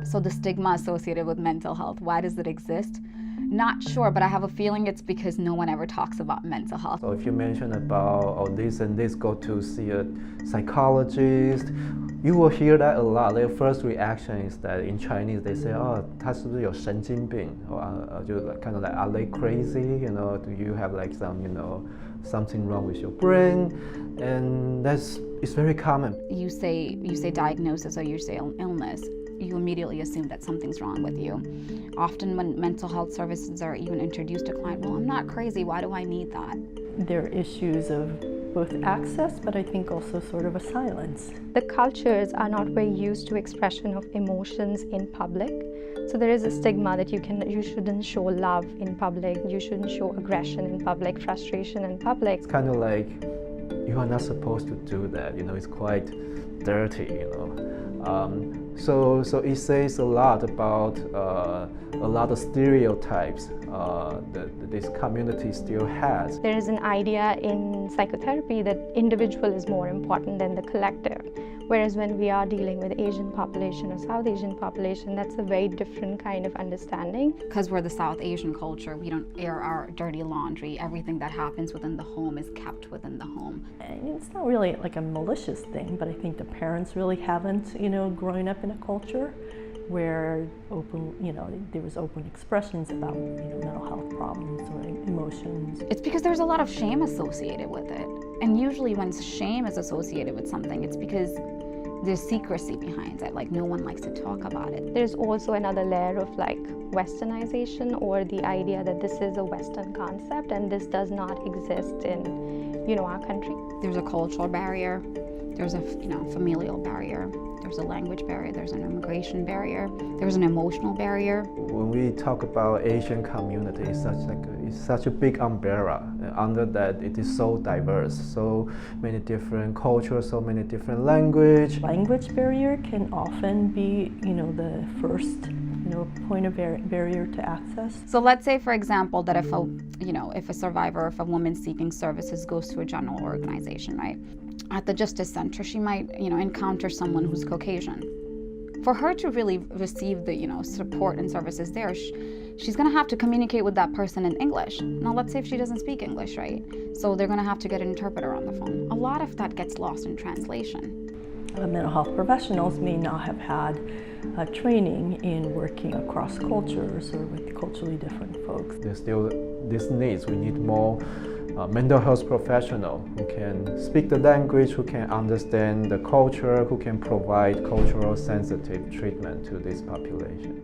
So the stigma associated with mental health, why does it exist? Not sure, but I have a feeling it's because no one ever talks about mental health. So if you mention about, oh, this and this, go to see a psychologist, you will hear that a lot. Their first reaction is that in Chinese they say, oh, 他是不是有神经病? Or just kind of like, are they crazy? You know, do you have like some, something wrong with your brain? And it's very common. You say diagnosis or you say illness, you immediately assume that something's wrong with you. Often when mental health services are even introduced to a client, well, I'm not crazy, why do I need that? There are issues of both access, but I think also sort of a silence. The cultures are not very used to expression of emotions in public. So there is a stigma that you shouldn't show love in public, you shouldn't show aggression in public, frustration in public. It's kind of like you are not supposed to do that, it's quite dirty, So it says a lot about a lot of stereotypes that this community still has. There is an idea in psychotherapy that individual is more important than the collective. Whereas when we are dealing with Asian population or South Asian population, that's a very different kind of understanding. Because we're the South Asian culture, we don't air our dirty laundry. Everything that happens within the home is kept within the home. It's not really like a malicious thing, but I think the parents really haven't, growing up in a culture where there was open expressions about, mental health problems or emotions. It's because there's a lot of shame associated with it. And usually when shame is associated with something, it's because there's secrecy behind it, like no one likes to talk about it. There's also another layer of like westernization, or the idea that this is a Western concept and this does not exist in, our country. There's a cultural barrier, there's a familial barrier, there's a language barrier, there's an immigration barrier, there's an emotional barrier. When we talk about Asian community, it's such a big umbrella. Under that, it is so diverse, so many different cultures, so many different language. Language barrier can often be, the first, point of barrier to access. So let's say, for example, that if a survivor, if a woman seeking services goes to a general organization, right? At the Justice Center, she might, encounter someone who's Caucasian. For her to really receive the, support and services there, she's going to have to communicate with that person in English. Now, let's say if she doesn't speak English, right? So they're going to have to get an interpreter on the phone. A lot of that gets lost in translation. Mental health professionals may not have had training in working across cultures or with culturally different folks. There's still these needs. We need more mental health professional who can speak the language, who can understand the culture, who can provide cultural sensitive treatment to this population.